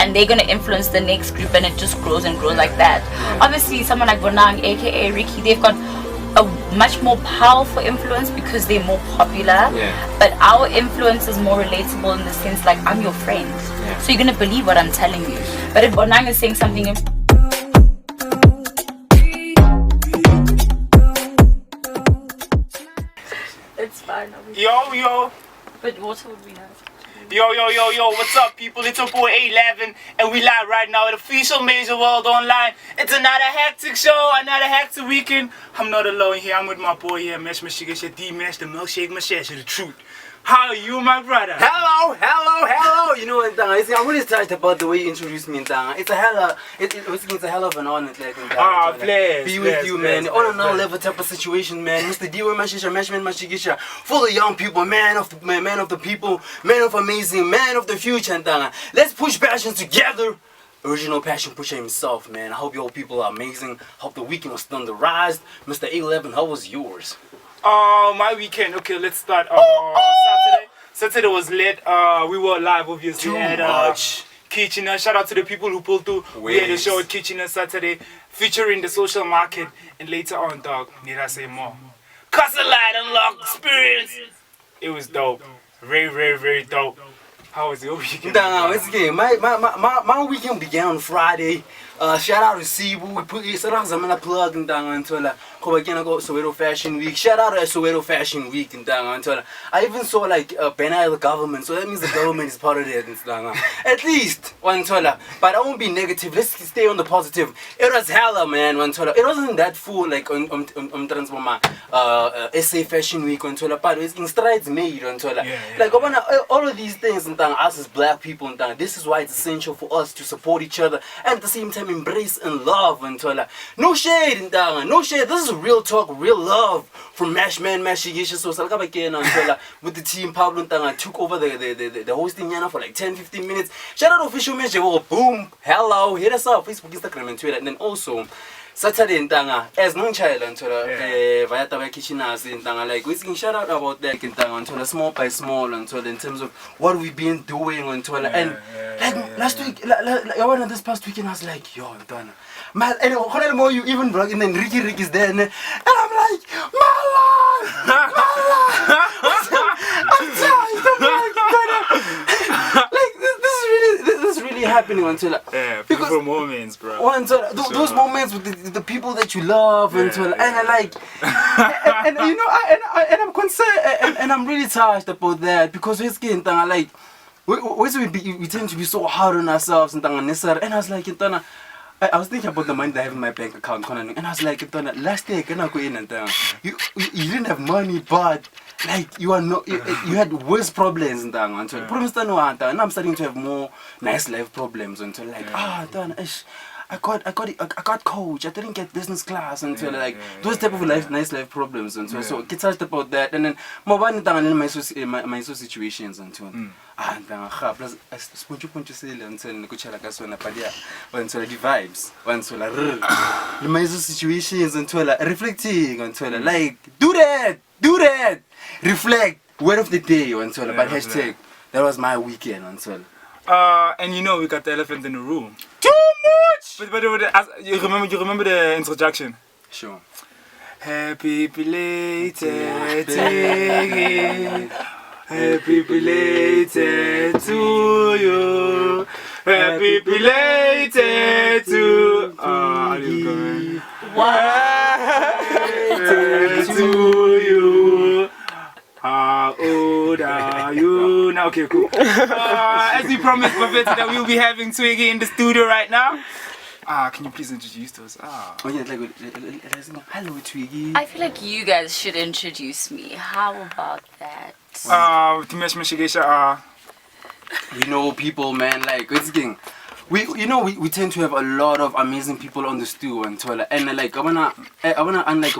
and they're gonna influence the next group, and it just grows and grows like that. Obviously, someone like Bonang, aka Ricky, they've got a much more powerful influence because they're more popular. But our influence is more relatable in the sense like I'm your friend, so you're gonna believe what I'm telling you. But if Bonang is saying something, it's fine. Yo. But what would we have? Yo, what's up, people? It's your boy 11, and we live right now at Official Major World Online. It's another hectic show, another hectic weekend. I'm not alone here, I'm with my boy here, Mesh Mashigasha, D-Mesh, the milkshake, Mashigasha, the truth. How are you, my brother? Hello. You know, Ntanga, I'm really touched about the way you introduced me, Ntanga. It's a hell of an honor, bless. Be with you, man. On a now level type of situation, man. Mr. Diwa Mashisha, Mashman Mashigisha, full of young people, man of the people, man of amazing, man of the future, Ntanga. Let's push passion together. Original passion pusher himself, man. I hope your people are amazing. Hope the weekend was on the rise. Mr. 11, how was yours? My weekend. Okay, let's start. Saturday was lit. We were live, obviously. Too much. Kitchener. Shout out to the people who pulled through. We had a show at Kitchener Saturday, featuring the social market. And later on, dog, need I say more? Castle Light Unlock Experience. It was dope. Very dope. How was your weekend? It's okay. My weekend began on Friday. Shout out to Cebu. We put a plug in until Soweto Fashion Week. Shout out to Soweto Fashion Week in until I even saw like a banner of the government, so that means the government is part of it. At least until, but I won't be negative. Let's stay on the positive. It was hella, man. Until it wasn't that full like on Transformer SA Fashion Week until, but it's in strides made until like all of these things and us as black people and this is why it's essential for us to support each other and at the same time embrace and love until no shade no shade. This is real talk, real love from Mashman Mashigisha. So until with the team Pablo took over the hosting for like 10-15 minutes. Shout out Official Major. Boom, hello, hit us up Facebook, Instagram and Twitter. And then also Saturday Ntanga, as non child until via the kitchenas in Tanga, like we can shout out about that in Tanga until small by small until in terms of what we've been doing until and like last week, like this past weekend I was like, yo, Ntanga, man, and more you even vlog and then Ricky is there and I'm like, Malan, I'm tired, this is really happening until beautiful moments, bro. Those moments with the people that you love until and I like and you know and I'm concerned and I'm really touched about that because it's getting like we tend to be so hard on ourselves and I was like I was thinking about the money that I have in my bank account and I was like last day can I go in and you didn't have money but like you had worse problems and until and I'm starting to have more nice life problems until like I got coach. I didn't get business class until those type of nice life problems until so get touched about that and then my situations until plus until the vibes until my situations until reflecting until like do that reflect word of the day until but hashtag that was my weekend until and you know we got the elephant in the room. Too much! But you remember the introduction? Sure. Happy belated Twiggy. Happy belated to you. Happy belated to you. To you. How old are you now? Okay, cool. As we promised, that we'll be having Twiggy in the studio right now. Can you please introduce us? Oh yeah, hello Twiggy. I feel like you guys should introduce me. How about that? We know people, man. Like it's getting. We tend to have a lot of amazing people on the stew and like I wanna like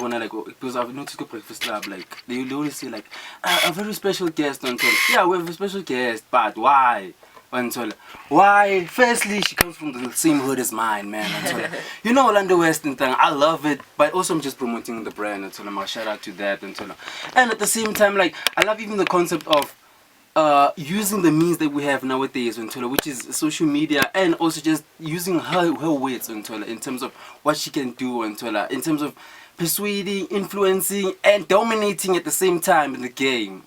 because I've noticed at Breakfast Club like they always say like a very special guest until yeah we have a special guest but why until why firstly she comes from the same hood as mine man until you know Orlando West and thing I love it but also I'm just promoting the brand until I'm shout out to that until and at the same time like I love even the concept of using the means that we have nowadays, which is social media, and also just using her words in terms of what she can do, in terms of persuading, influencing, and dominating at the same time in the game.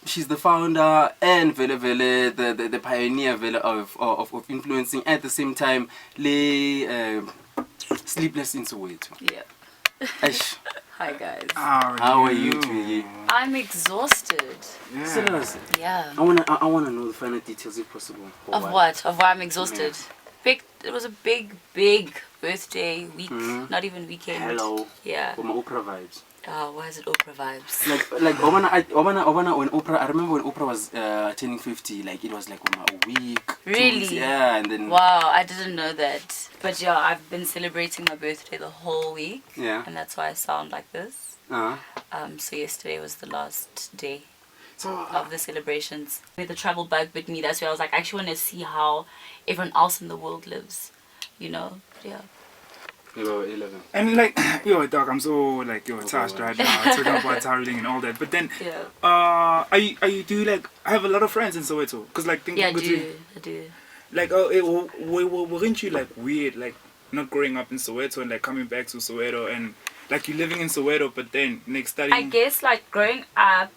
She's the founder and the pioneer of influencing, at the same time Sleepless in Soweto. Yeah. Hi guys. How are you, Twiggy? I'm exhausted. Seriously? Yeah. I wanna know the final details if possible. Of what? Of why I'm exhausted. It was a big birthday week, not even weekend. Hello. Yeah. For my Oprah vibes. Oh, why is it Oprah vibes? Like Obana, when Oprah, I remember when Oprah was turning 50, like it was like a week. Really? 2 weeks, yeah, and then. Wow, I didn't know that. But yeah, I've been celebrating my birthday the whole week. Yeah. And that's why I sound like this. So yesterday was the last day of the celebrations. With the travel bug bit me, that's why I was like, I actually want to see how everyone else in the world lives. You know? Yeah. 11. And like, yo, dog, I'm so like, touched right now, talking about traveling and all that. But then, do you like? I have a lot of friends in Soweto, cause like thinking I do. Like, weren't you like weird, like not growing up in Soweto and like coming back to Soweto and like you living in Soweto, but then next studying? I guess like growing up,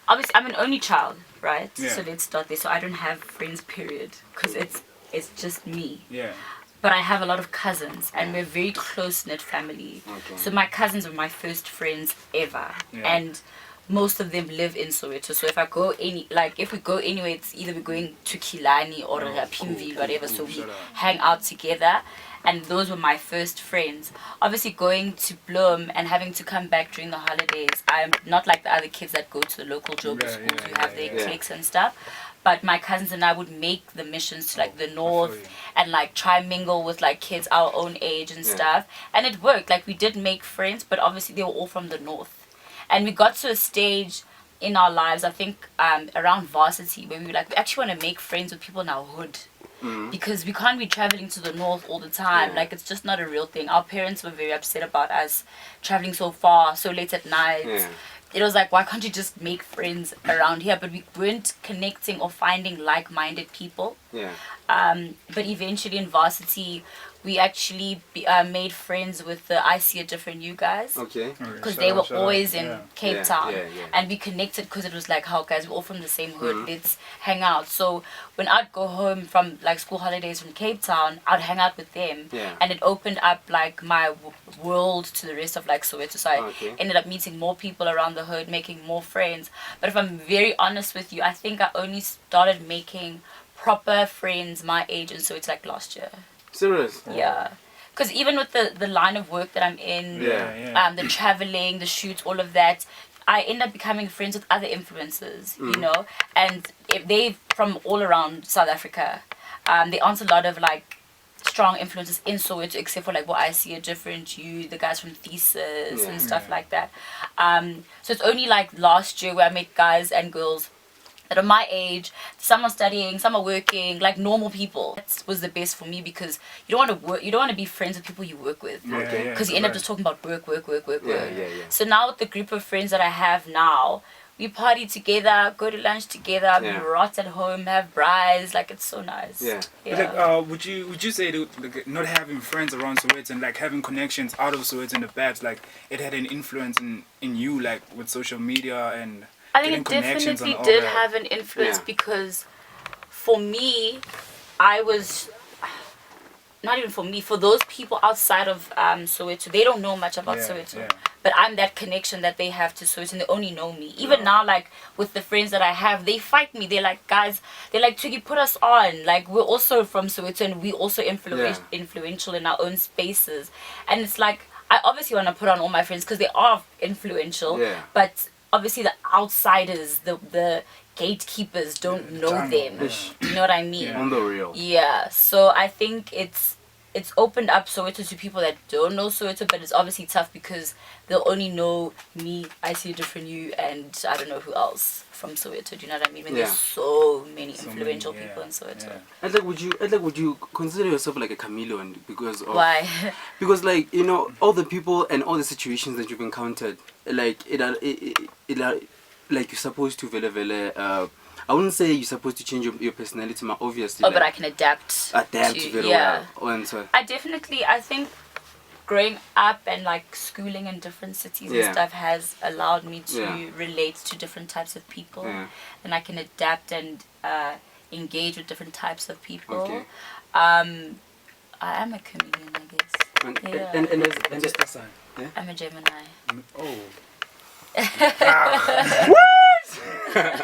obviously I'm an only child, right? Yeah. So let's start there. So I don't have friends, period, because it's just me. Yeah. But I have a lot of cousins, and we're a very close-knit family. Okay. So my cousins were my first friends ever, Yeah. and most of them live in Soweto. So if we go anywhere, it's either we're going to Kilani or Pimville, whatever. So we hang out together, and those were my first friends. Obviously, going to Bloem and having to come back during the holidays, I'm not like the other kids that go to the local Joburg schools who have their cliques and stuff. But my cousins and I would make the missions to like the north and like try mingle with like kids our own age and stuff. And it worked. Like we did make friends, but obviously they were all from the north. And we got to a stage in our lives, I think around varsity, where we were like, we actually want to make friends with people in our hood. Because we can't be traveling to the north all the time. Like it's just not a real thing. Our parents were very upset about us traveling so far, so late at night. It was like, why can't you just make friends around here? But we weren't connecting or finding like-minded people. But eventually in varsity, we actually made friends with the I See a Different You guys. Okay. Because they were always in Cape Town. And we connected because it was like, how guys, we're all from the same hood. Let's hang out. So when I'd go home from like school holidays from Cape Town, I'd hang out with them. And it opened up like my world to the rest of like Soweto. So I ended up meeting more people around the hood, making more friends. But if I'm very honest with you, I think I only started making proper friends my age in Soweto like last year. Serious? Yeah. Because even with the line of work that I'm in, the traveling, the shoots, all of that, I end up becoming friends with other influencers, you know, and if they from all around South Africa. There aren't a lot of like strong influences in Soweto, except for like what I See a Different You, the guys from Thesis and stuff like that. So it's only like last year where I met guys and girls that are my age. Some are studying, some are working, like normal people. That was the best for me, because you don't want to work, you don't want to be friends with people you work with, because you end up just talking about work. So now with the group of friends that I have now, we party together, go to lunch together, we rot at home, have braais, like it's so nice. But like, would you say that like, not having friends around Soweto and like having connections out of Soweto in the Babs, like it had an influence in you, like with social media and I think it definitely did have an influence, because for me, I was, not even for me, for those people outside of Soweto, they don't know much about Soweto. But I'm that connection that they have to Soweto, and they only know me. Even now, like with the friends that I have, they fight me. They're like, guys, they're like, Twiggy, put us on. Like, we're also from Soweto, and we also influential in our own spaces. And it's like, I obviously want to put on all my friends because they are influential. But obviously the outsiders, the gatekeepers don't know them. You know what I mean? On the real. Yeah. So I think it's opened up Soweto to people that don't know Soweto, but it's obviously tough because they'll only know me, I See a Different You, and I don't know who else from Soweto. Do you know what I mean? When there's so many influential people in Soweto. And like, would you consider yourself like a chameleon because of? Why? Because like, you know, all the people and all the situations that you've encountered, like it like you're supposed to I wouldn't say you're supposed to change your personality, but obviously. Oh, but I can adapt. Adapt very well. And so. I think growing up and like schooling in different cities and stuff has allowed me to relate to different types of people, and I can adapt and engage with different types of people. Okay. I am a chameleon, I guess. And just a sign. Yeah? I'm a Gemini. Oh.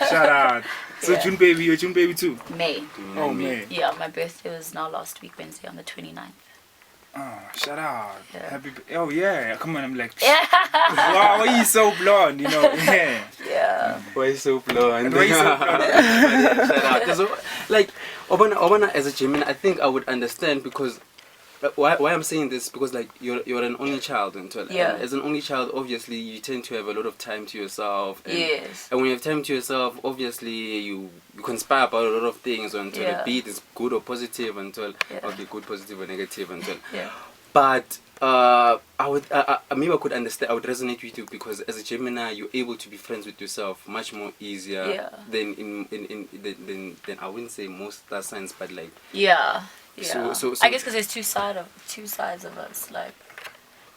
Shout out. So June baby, you're June baby too? May. Oh, May. Yeah, my birthday was now last week, Wednesday, on the 29th. Oh, shout out. Yeah. Happy oh yeah. Come on, I'm like Yeah. wow, why you so blonde, you know? Yeah. Yeah. Why you so blonde? Why you so blonde? Shout out. So, like, Obana as a Gemini, I think I would understand because why I'm saying this, because like you're an only child, and as an only child, obviously you tend to have a lot of time to yourself. And, Yes. And when you have time to yourself, obviously you conspire about a lot of things until be it is good or positive, until okay, good, positive or negative, until. Yeah. But I would maybe I could understand. I would resonate with you because as a Gemini, you're able to be friends with yourself much more easier than than I wouldn't say most star signs, but like Yeah. So I guess because there's two sides of us. Like,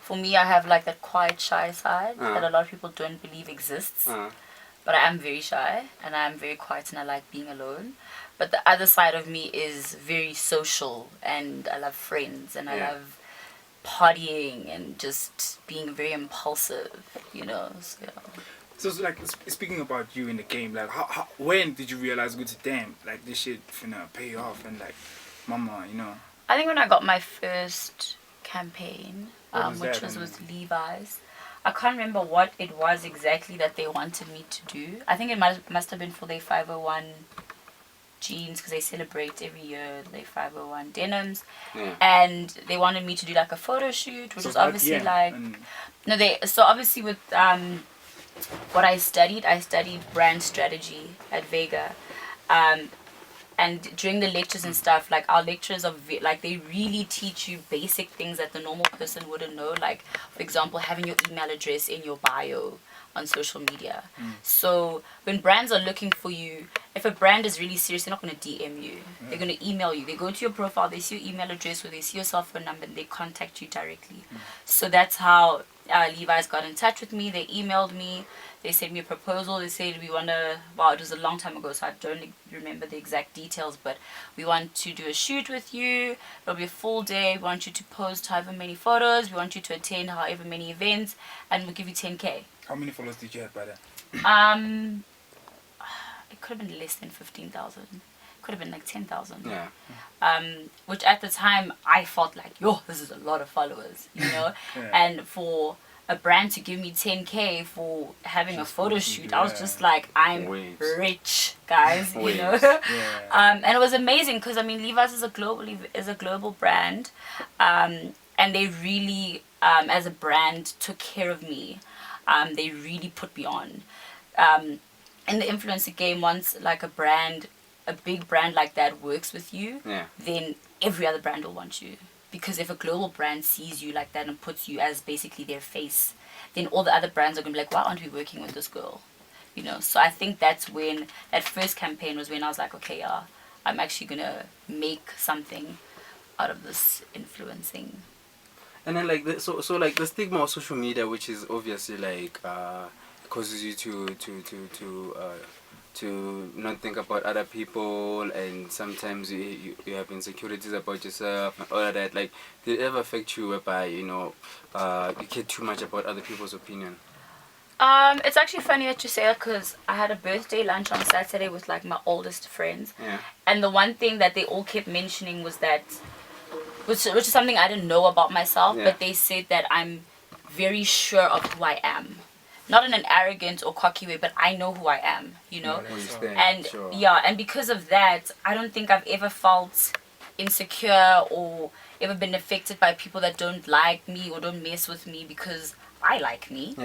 for me, I have like that quiet, shy side that a lot of people don't believe exists. But I am very shy and I am very quiet and I like being alone. But the other side of me is very social and I love friends and I love partying and just being very impulsive, you know. So it's like speaking about you in the game, like how when did you realize good to damn, like this shit finna pay off and like mama, you know? I think when I got my first campaign, which was that? with Levi's, I can't remember what it was exactly that they wanted me to do. I think it must have been for their 501 jeans, because they celebrate every year their 501 denims, and they wanted me to do like a photo shoot, which was obviously so obviously with what I studied brand strategy at Vega. And during the lectures and stuff, like our lecturers are like they really teach you basic things that the normal person wouldn't know. Like, for example, having your email address in your bio on social media. So when brands are looking for you, if a brand is really serious, they're not going to DM you. They're going to email you. They go to your profile, they see your email address, or they see your cell phone number, and they contact you directly. So that's how Levi's got in touch with me. They emailed me. They sent me a proposal. They said, we want to, well, it was a long time ago, so I don't remember the exact details, but we want to do a shoot with you. It'll be a full day. We want you to post however many photos. We want you to attend however many events, and we'll give you 10K. How many followers did you have by then? It could have been less than 15,000. Could have been like 10,000. Yeah. Which at the time I felt like, yo, this is a lot of followers, you know. And for a brand to give me 10K for having a photo shoot, I was just like, I'm rich, guys, you know. And it was amazing because I mean, Levi's is a global brand, and they really, as a brand, took care of me. They really put me on. In the influencer game, once like a big brand like that works with you, then every other brand will want you. Because if a global brand sees you like that and puts you as basically their face, then all the other brands are going to be like, why aren't we working with this girl? You know, so I think that's when, that first campaign was when I was like, okay, I'm actually going to make something out of this influencing. And then like, so like the stigma of social media, which is obviously like, causes you to not think about other people, and sometimes you have insecurities about yourself and all of that. Like, did it ever affect you whereby, you know, you care too much about other people's opinion? It's actually funny that you say that, because I had a birthday lunch on Saturday with like my oldest friends, and the one thing that they all kept mentioning was that, which is something I didn't know about myself, but they said that I'm very sure of who I am. Not in an arrogant or cocky way, but I know who I am, you know. And and because of that, I don't think I've ever felt insecure or ever been affected by people that don't like me or don't mess with me, because I like me.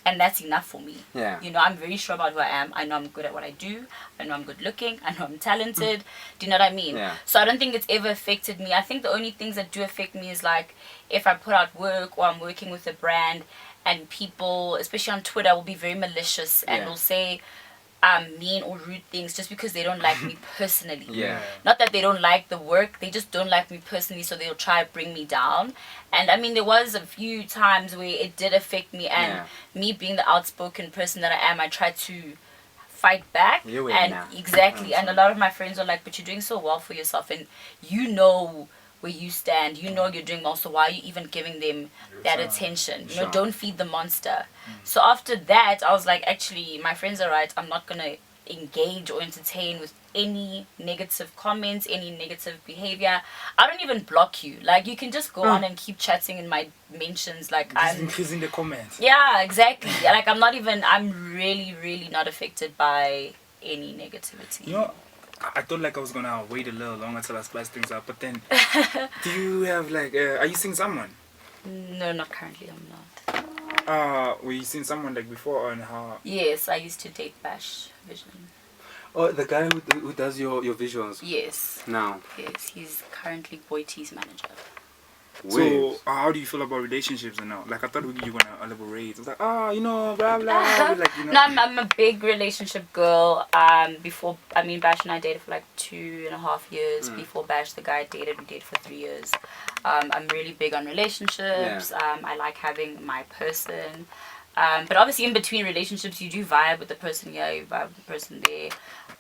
And that's enough for me. You know, I'm very sure about who I am. I know I'm good at what I do. I know I'm good looking. I know I'm talented. Do you know what I mean? So I don't think it's ever affected me. I think the only things that do affect me is like if I put out work or I'm working with a brand and people, especially on Twitter, will be very malicious and will say mean or rude things just because they don't like me personally. Not that they don't like the work, they just don't like me personally, so they'll try to bring me down. And I mean, there was a few times where it did affect me, and me being the outspoken person that I am, I tried to fight back. Exactly. And a lot of my friends are like, but you're doing so well for yourself, and you know where you stand, you know you're doing well, so why are you even giving them that attention? You know, don't feed the monster. So after that, I was like, actually, my friends are right, I'm not gonna engage or entertain with any negative comments, any negative behavior. I don't even block you. Like, you can just go on and keep chatting in my mentions. Like, I'm in the comments. Yeah, exactly. Like, I'm really not affected by any negativity. You know, I thought like I was gonna wait a little longer till I spice things up, but then do you have like are you seeing someone? No, not currently. I'm not. Were you seeing someone like before, and how? Yes, I used to date Bash Vision. Oh, the guy who does your visuals. Yes. Now. Yes, he's currently Boy T's manager. So how do you feel about relationships and now? Like, I thought you were gonna elaborate. It's like, you know, blah blah. Like, you know. No, I'm a big relationship girl. Before, I mean, Bash and I dated for like 2.5 years. Before Bash, the guy I dated, we dated for 3 years. I'm really big on relationships. I like having my person. But obviously, in between relationships, you do vibe with the person here, you vibe with the person there.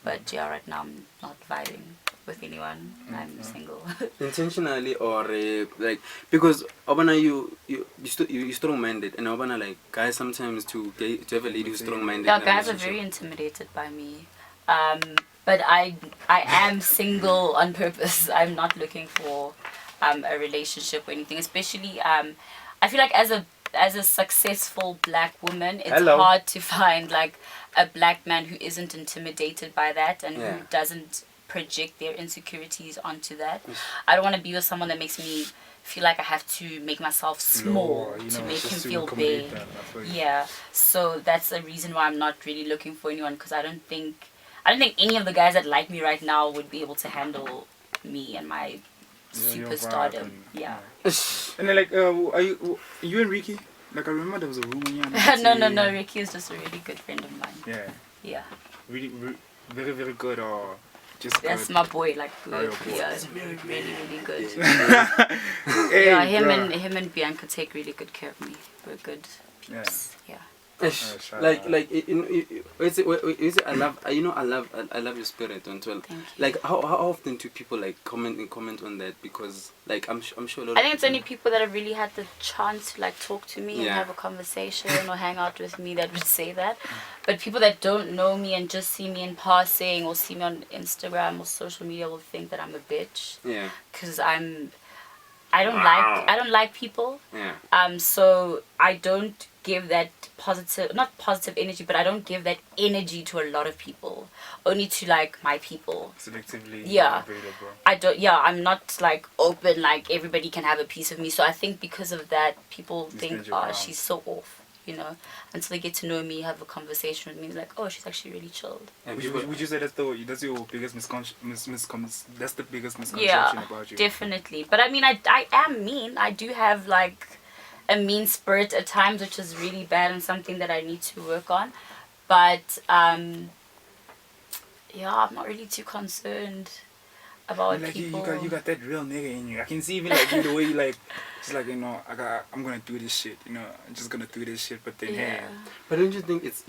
But yeah, right now I'm not vibing with anyone. I'm single. Intentionally or like, because Obana, you strong-minded, and Obana, like, guys sometimes to have a lady who's strong-minded. Yeah, guys are very intimidated by me. But I am single on purpose. I'm not looking for a relationship or anything. Especially I feel like as a successful black woman, it's hard to find like a black man who isn't intimidated by that and who doesn't project their insecurities onto that. I don't want to be with someone that makes me feel like I have to make myself small to make him feel big. Yeah, so that's the reason why I'm not really looking for anyone, because I don't think any of the guys that like me right now would be able to handle me and my superstardom. Yeah. And then like, are you and Ricky? Like, I remember there was a room in No, Ricky is just a really good friend of mine. Yeah. Really, very, very good, or just that's good? my boy, like good. Boy. Yeah, really, really good. Hey, yeah, him and Bianca take really good care of me. We're good peeps. Yeah. Like I love your spirit as well. Like, how often do people like comment on that? Because like I'm sure a lot I think it's only people that have really had the chance to like talk to me and have a conversation or hang out with me that would say that. But people that don't know me and just see me in passing or see me on Instagram or social media will think that I'm a bitch. Yeah. Because I don't like people. Yeah. So I don't give that not positive energy, but I don't give that energy to a lot of people. Only to like my people. Selectively. Yeah. I'm not like open, like everybody can have a piece of me. So I think because of that, people think, she's so off, you know. Until they get to know me, have a conversation with me, it's like, oh, she's actually really chilled. Would you say that's your biggest misconception? That's the biggest misconception about you? Definitely. But I mean, I am mean. I do have like a mean spirit at times, which is really bad and something that I need to work on. But I'm not really too concerned about like people. You got that real nigga in you. I can see even like the way you like, just like, you know, I'm gonna do this shit. You know, I'm just gonna do this shit. But then hey. But don't you think it's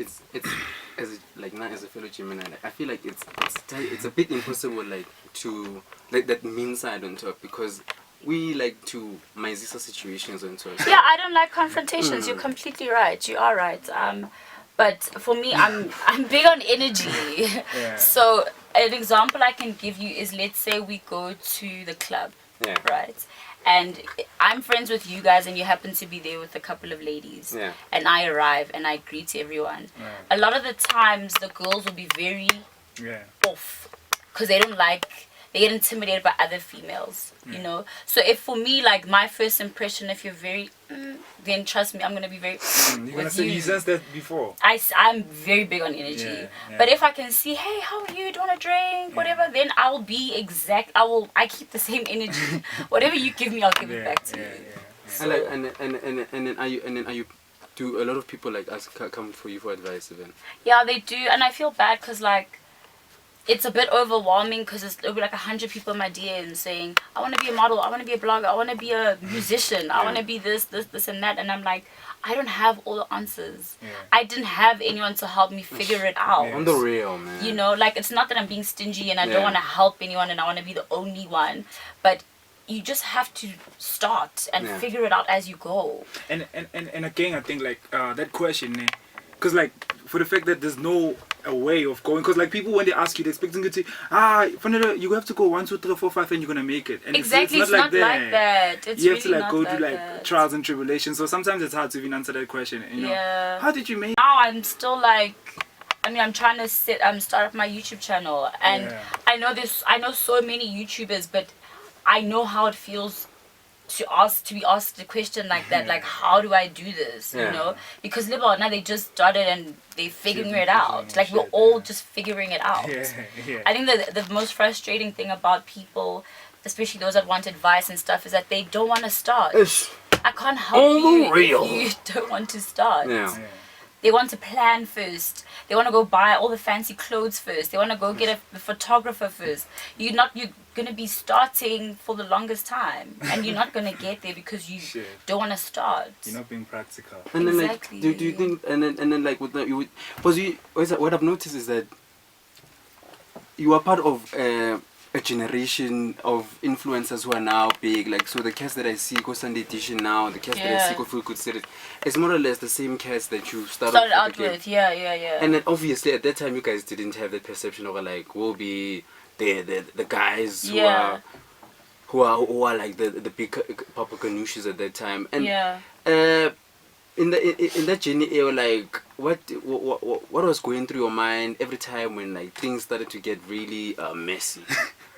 as like not as a fellow Gemini, like I feel like it's a bit impossible like to like that mean side on top, because we like to Maizisa situations on top. Yeah, I don't like confrontations. You're completely right. You are right. But for me, I'm big on energy. So an example I can give you is, let's say we go to the club, right? And I'm friends with you guys, and you happen to be there with a couple of ladies. And I arrive and I greet everyone. A lot of the times, the girls will be very off because they don't like. They get intimidated by other females, you know. So if for me, like my first impression, if you're very, then trust me, I'm gonna be very. You're gonna say you sensed that before. I'm very big on energy. But if I can see, hey, how are you? Do you want a drink? Whatever. Then I'll be exact. I keep the same energy. Whatever you give me, I'll give it back to you. So, and then are you do a lot of people like ask come for you for advice even? Yeah, they do, and I feel bad because like it's a bit overwhelming because it'll be like 100 people in my DMs saying, I want to be a model, I want to be a blogger, I want to be a musician, I want to be this and that, and I'm like, I don't have all the answers. I didn't have anyone to help me figure it out. On the real, man. You know, like it's not that I'm being stingy and I don't want to help anyone and I want to be the only one, but you just have to start and figure it out as you go. And again, I think like that question, because like for the fact that there's no a way of going, because like people when they ask you, they're expecting you to you have to go 1, 2, 3, 4, 5 and you're gonna make it. And exactly, it's not like that. It's you have really to like go like through like that. trials and tribulations. So sometimes it's hard to even answer that question. You know, how did you make? Now I'm still like, I mean, I'm trying to start up my YouTube channel, and I know so many YouTubers, but I know how it feels to be asked a question like that, like how do I do this, you know, because now they just started and they figuring it out, like we're all just figuring it out. I think that the most frustrating thing about people, especially those that want advice and stuff, is that they don't want to start. I can't help you if you don't want to start. They want to plan first. They want to go buy all the fancy clothes first. They want to go get a photographer first. You're going to be starting for the longest time. And you're not going to get there because you don't want to start. You're not being practical. And then like, do you think, and then like, what I've noticed is that you are part of a generation of influencers who are now big, like, so the cast that I see go Sunday Edition now, the cast that I see go Feel Good Series, it's more or less the same cast that you started out with. And then obviously at that time you guys didn't have that perception of like, we'll be the guys who are like the big Papa Ganoushis at that time. And in that journey, like, what was going through your mind every time when like things started to get really messy?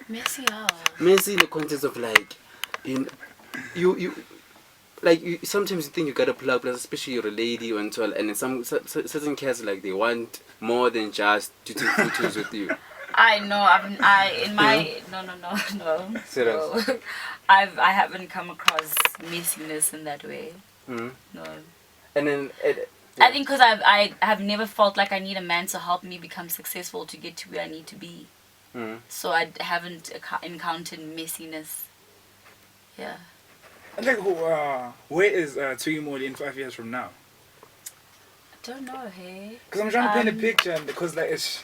Messy in the context of like, you sometimes you think you gotta plug, especially you're a lady and so, and in some certain cases like they want more than just to take photos with you. I know. No. Serious? No. I haven't come across messiness in that way. No. And then I think because I have never felt like I need a man to help me become successful to get to where I need to be. So I haven't encountered messiness. Yeah. And like, where is TwiggyMoli in 5 years from now? I don't know, hey. Because I'm trying to paint a picture, and because like it's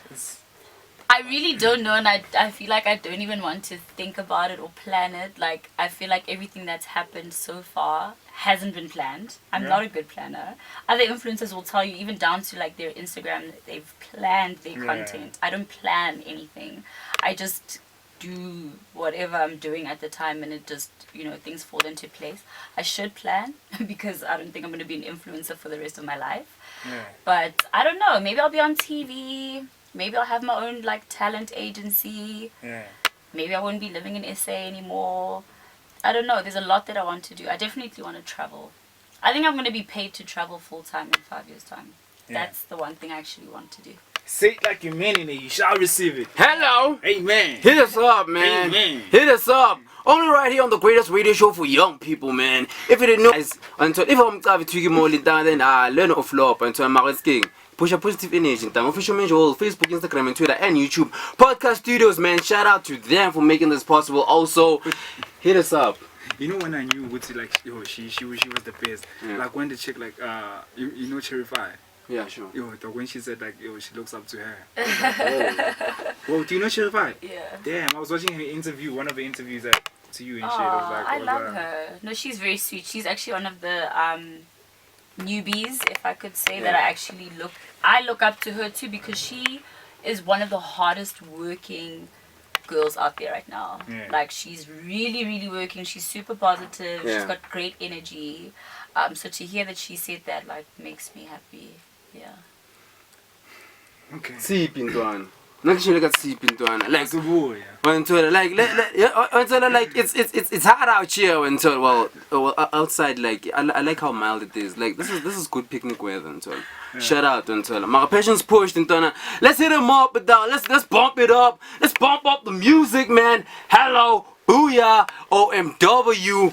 I really don't know, and I feel like I don't even want to think about it or plan it. Like, I feel like everything that's happened so far hasn't been planned. I'm not a good planner. Other influencers will tell you, even down to like their Instagram, that they've planned their content. I don't plan anything. I just do whatever I'm doing at the time, and it just, you know, things fall into place. I should plan because I don't think I'm going to be an influencer for the rest of my life. But I don't know, maybe I'll be on TV. Maybe I'll have my own like talent agency. Maybe I won't be living in SA anymore. I don't know. There's a lot that I want to do. I definitely want to travel. I think I'm going to be paid to travel full time in 5 years' time. That's the one thing I actually want to do. Say it like you mean it, you shall receive it. Hello. Amen. Hit us up, man. Amen. Hit us up. Only right here on the greatest radio show for young people, man. If you didn't know, until if I'm having TwiggyMoli down, then I learn of flop until I'm a king. Push a positive energy. Official manager all Facebook, Instagram, and Twitter, and YouTube. Podcast Studios, man. Shout out to them for making this possible. Also, hit us up. You know when I knew Woodsy, like, yo, she was the best. Like when the chick, like, you know Cherry Fire? Yeah, sure. Yo, when she said like, yo, she looks up to her. Like, whoa, do you know Cherry Fire? Yeah. Damn, I was watching her interview, one of the interviews to you and shit. I was like, I love her. No, she's very sweet. She's actually one of the newbies, if I could say, that I look up to her too, because she is one of the hardest working girls out there right now. Like, she's really working. She's super positive. She's got great energy. So to hear that she said that, like, makes me happy. Okay. See, Pintuan. Not actually got see Pintuan. Like, it's a boy. Like it's hard out here when well outside, like I like how mild it is. Like this is good picnic weather until. Shout out until my passion's pushed into. Let's hit them up, but down. Let's bump it up. Let's bump up the music, man. Hello, booyah, OMW.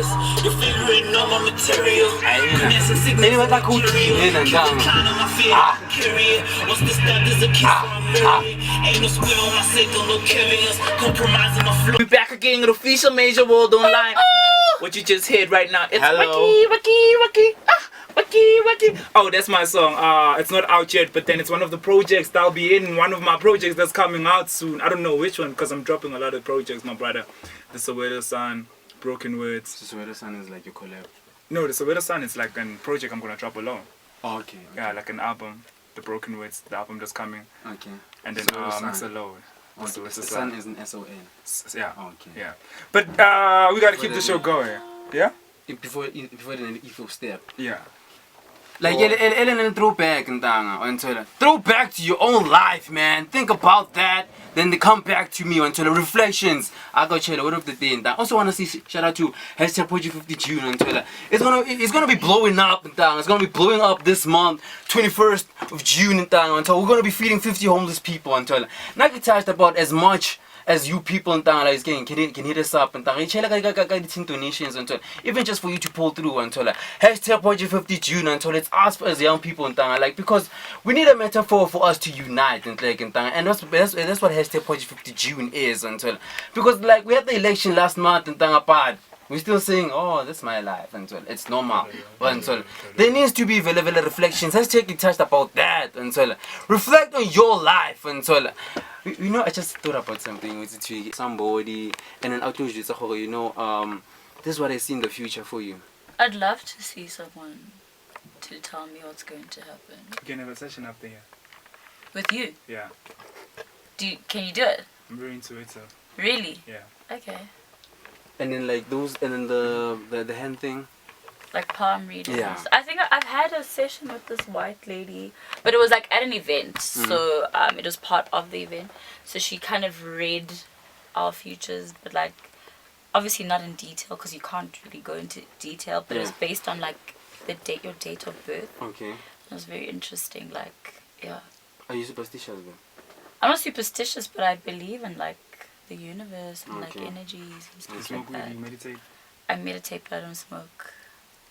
materials. Your finger ain't on my material. Anyway, that cool. Once the step is a kiss on a ain't no square on my signal, no carriers. Compromising my flow. We back again with official Major World Online. What you just heard right now, it's Waki. Oh, that's my song. It's not out yet, but then it's one of the projects that'll be in one of my projects that's coming out soon. I don't know which one, because I'm dropping a lot of projects, my brother. The Soweto Sun, Broken Words. The Soweto Sun is like your collab. No, the Soweto Sun is like a project I'm gonna drop alone. Oh, okay. Yeah, like an album. The Broken Words, the album that's coming. Okay. And then Max Alone. The Sun is an S-O-N. Yeah. Okay. Yeah. But we gotta keep the show going. Yeah? Before the evil step. Yeah. Like, throwback and throwback to your own life, man. Think about that. Then they come back to me until the reflections. I got chill. What up the day? And I also want to see shout out to Project 50 June until it's gonna be blowing up and down. It's gonna be blowing up this month, 21st of June and down. Until we're gonna be feeding 50 homeless people until not get touched about as much as you people in town like can hit us up and donations until even just for you to pull through until Project 50 June until it's us as young people in town like because we need a metaphor for us to unite and like in town and that's what Project 50 June is until because like we had the election last month in town apart. We're still saying, oh, that's my life until it's normal. But until there needs to be relevant reflections. Let's take it touched about that until reflect on your life until you know I just thought about something with Twiggy. Somebody and then I told you this is what I see in the future for you. I'd love to see someone to tell me what's going to happen. We can have a session up there. With you? Yeah. Can you do it? I'm very into it, so. Really? Yeah. Okay. And then like those and then the hand thing. Like palm readings. Yeah. I think I've had a session with this white lady, but it was like at an event, so it was part of the event. So she kind of read our futures, but like obviously not in detail because you can't really go into detail. But it was based on like your date of birth. Okay. It was very interesting. Like yeah. Are you superstitious then? I'm not superstitious, but I believe in like the universe and like energies and stuff like that. You meditate? I meditate, but I don't smoke.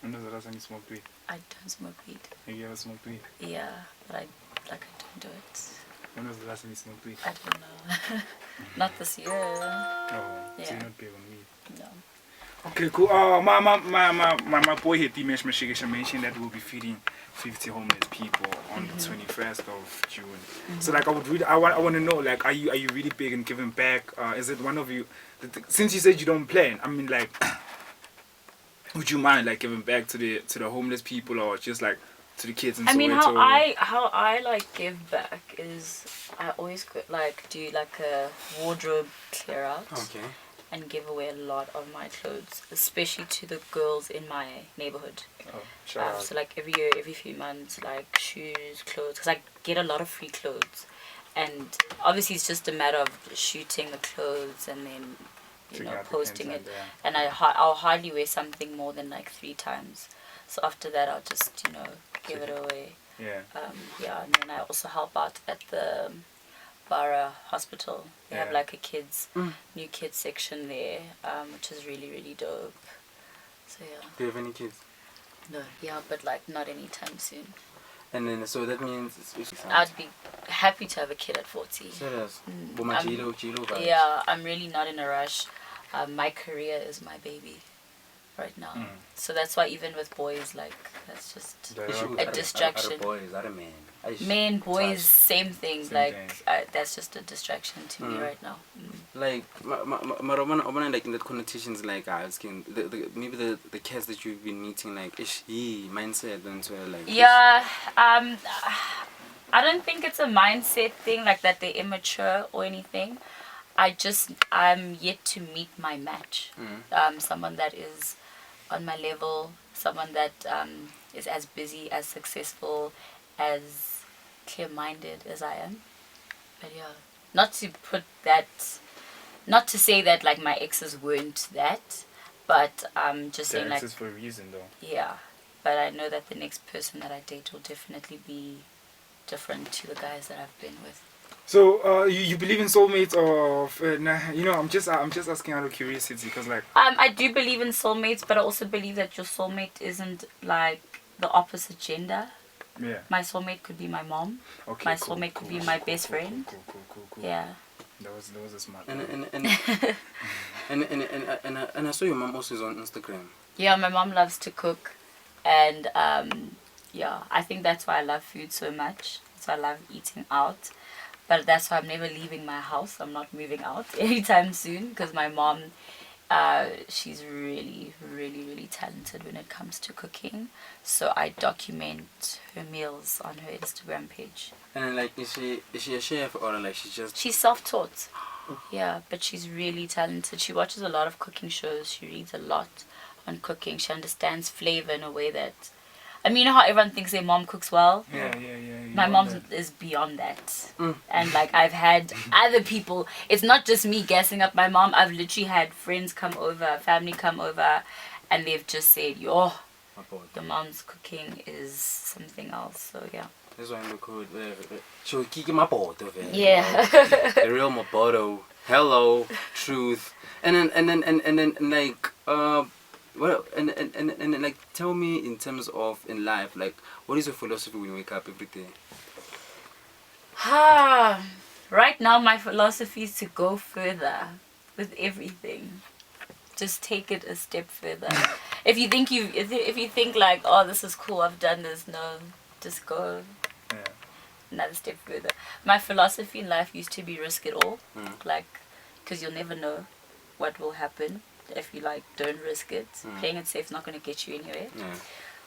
When was the last time you smoked weed? I don't smoke weed. Have you ever smoked weed? Yeah, but I don't do it. When was the last time you smoked weed? I don't know. Not this year. Oh, Yeah. so you're not big on weed. No. Okay, cool. My boy here, Dimesh Mashikisha, mentioned that we'll be feeding 50 homeless people on the 21st of June. So like I want to know, like, are you really big in giving back? Is it one of you? Since you said you don't plan, I mean, like, would you mind like giving back to the homeless people or just like to the kids in Soweto? I mean, how I like give back is I always do like a wardrobe clear out. Okay. And give away a lot of my clothes, especially to the girls in my neighborhood. Oh, shout out. So like every year, every few months, like shoes, clothes, because I get a lot of free clothes. And obviously it's just a matter of shooting the clothes and then, posting it. And I'll hardly wear something more than like 3 times. So after that, I'll just, give it away. Yeah. And then I also help out at the Borough Hospital. They have like a new kids section there, which is really, really dope. So yeah. Do you have any kids? No, yeah, but like not anytime soon. And then so that means I'd be happy to have a kid at 40. Serious? Yeah, I'm really not in a rush. My career is my baby right now. So that's why even with boys, like, that's just a distraction. Men, boys, same thing. That's just a distraction to me right now. Like, like in that connotations, like, maybe the cats that you've been meeting, like, mindset and so like. Yeah, I don't think it's a mindset thing, like that they're immature or anything. I'm yet to meet my match. Someone that is on my level, someone that is as busy, as successful, as clear-minded as I am. But yeah, not to say that like my exes weren't that, but just saying like. Exes for a reason though. Yeah, but I know that the next person that I date will definitely be different to the guys that I've been with. So, you believe in soulmates or nah, you know, I'm just asking out of curiosity because like I do believe in soulmates, but I also believe that your soulmate isn't like the opposite gender. yeah. My soulmate could be my mom. Okay. My cool, soulmate cool, could be cool, my cool, best cool, friend. Cool. Yeah. That was a smart And one. and I saw your mom also is on Instagram. Yeah, my mom loves to cook, and yeah, I think that's why I love food so much. That's why I love eating out. But that's why I'm never leaving my house. I'm not moving out anytime soon because my mom, she's really, really, really talented when it comes to cooking. So I document her meals on her Instagram page. And then, like, is she a chef or like She's self-taught. Yeah, but she's really talented. She watches a lot of cooking shows. She reads a lot on cooking. She understands flavor in a way that, I mean, you know how everyone thinks their mom cooks well? Yeah. My mom is beyond that. And like I've had other people, it's not just me guessing up my mom. I've literally had friends come over, family come over, and they've just said, yo, your mom's cooking is something else. So yeah. That's why I'm good. So kiki mapoto. Yeah. The real mapoto. Hello, truth. And then like well and like tell me in terms of in life, like what is your philosophy when you wake up every day? Right now my philosophy is to go further with everything. Just take it a step further. If you think like, oh, this is cool, I've done this, no, just go another step further. My philosophy in life used to be risk it all, like, because you'll never know what will happen if you like don't risk it. Playing it safe is not going to get you anywhere.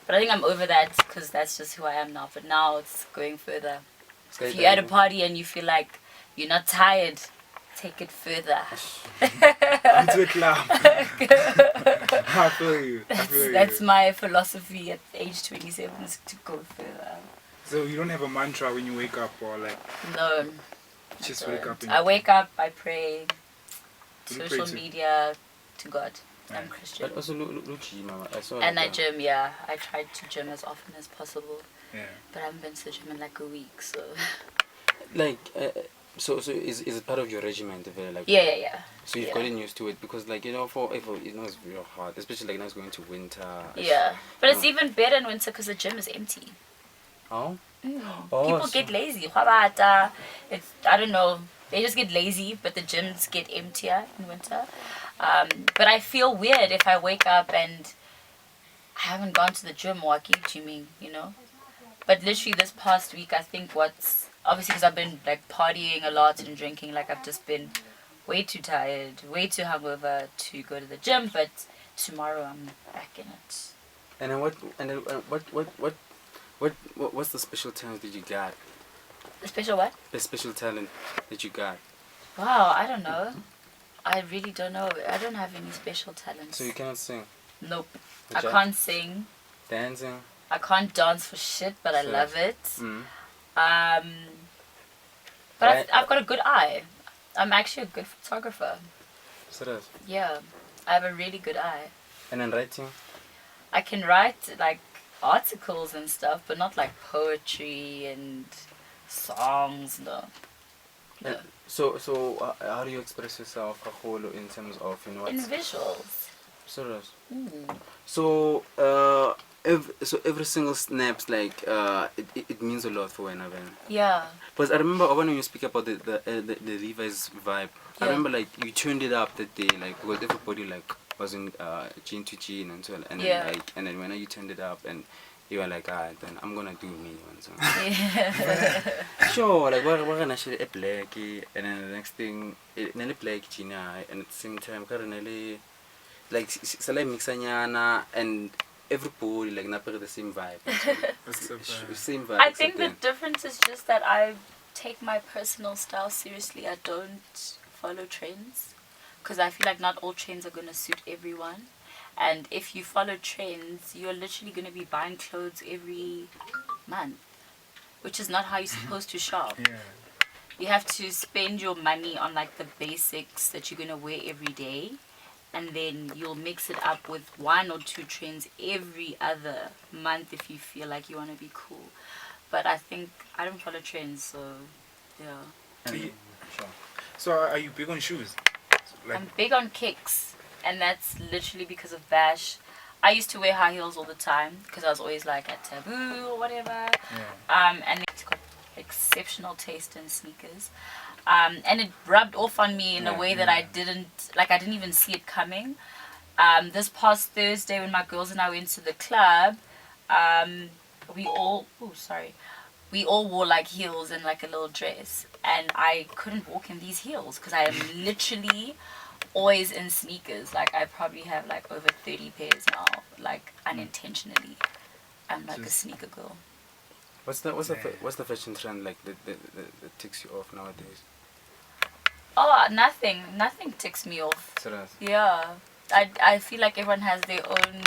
But I think I'm over that because that's just who I am now. But now it's going further. If you're at a party and you feel like you're not tired, take it further. Into a club. I feel you. That's my philosophy at age 27 is to go further. So you don't have a mantra when you wake up or like? No. Just wake up. I wake up, I pray, Social social media, to God. I'm But Christian. also look mama. I saw And I gym, yeah. I try to gym as often as possible. Yeah. But I haven't been to the gym in like a week, so. like so is it part of your regimen like Yeah. so you've gotten used to it because like you know for you know it's real hard, especially like now it's going to winter. Yeah. But it's even better in winter because the gym is empty. Oh? People get lazy. It's, I don't know. They just get lazy, but the gyms get emptier in winter. But I feel weird if I wake up and I haven't gone to the gym or I keep gymming, you know. But literally this past week, I think what's obviously because I've been like partying a lot and drinking, like I've just been way too tired, way too hungover to go to the gym. But tomorrow I'm back in it. And then what's the special talent that you got? The special what? The special talent that you got. Wow, I don't know. I really don't know. I don't have any special talents. So you cannot sing? Nope. Which I can't sing. Dancing? I can't dance for shit, but I love it. But I've got a good eye. I'm actually a good photographer. Serious? Yeah, I have a really good eye. And then writing? I can write like articles and stuff, but not like poetry and songs. No. So how do you express yourself in terms of, you know, In visuals. Serious? So every single snaps like it means a lot for when Yeah. Because I remember when you speak about the Levi's vibe, I remember like you turned it up that day, like because everybody like was in gene to gene and so on, and then like and then when you turned it up and you were like, then I'm gonna do me and so on. Sure, like we're gonna share a black and then the next thing nearly black Gina and at the same time currently like Salai Mixanyana and everybody like not the same vibe. Same vibe. I think the difference is just that I take my personal style seriously. I don't follow trends because I feel like not all trends are gonna suit everyone. And if you follow trends, you're literally going to be buying clothes every month, which is not how you're supposed to shop. Yeah. You have to spend your money on like the basics that you're going to wear every day, and then you'll mix it up with 1 or 2 trends every other month if you feel like you want to be cool. But I think I don't follow trends, so yeah. So are you big on shoes? Like, I'm big on kicks, and that's literally because of Bash. I used to wear high heels all the time because I was always like at Taboo or whatever. And it's got exceptional taste in sneakers. And it rubbed off on me in a way that I didn't even see it coming. This past Thursday when my girls and I went to the club, we all wore like heels and like a little dress, and I couldn't walk in these heels because I am literally always in sneakers. Like I probably have like over 30 pairs now, like unintentionally. I'm like a sneaker girl. What's the fashion trend like that ticks you off nowadays? Oh, nothing ticks me off. Serious? Yeah, I feel like everyone has their own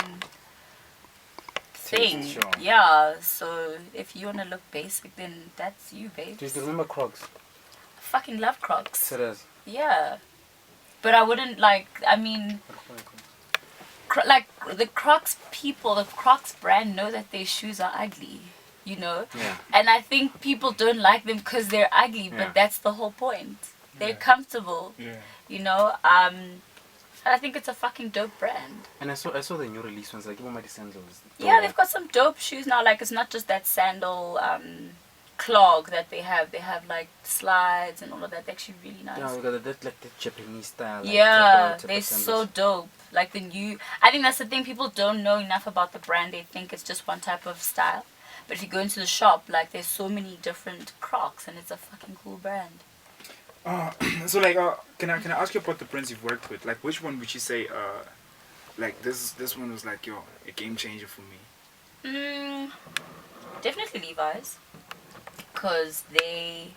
thing. Sure. Yeah, so if you wanna look basic, then that's you, babe. Do you remember Crocs? I fucking love Crocs. Serious? Yeah, but I wouldn't like. I mean, like the Crocs people, the Crocs brand know that their shoes are ugly, you know. Yeah. And I think people don't like them because they're ugly, but that's the whole point. They're comfortable. Yeah. You know. I think it's a fucking dope brand. And I saw the new release ones, like even my sandals. Yeah, they've got some dope shoes now. Like it's not just that sandal clog that they have. They have like slides and all of that. They're actually really nice. Yeah, we got that like the Japanese style. Like, Yeah, type they're of so sandals. dope. Like the new, I think that's the thing. People don't know enough about the brand. They think it's just one type of style. But if you go into the shop, like there's so many different Crocs, and it's a fucking cool brand. So like, can I ask you about the brands you've worked with? Like, which one would you say, like this one was like a game changer for me? Definitely Levi's, cause they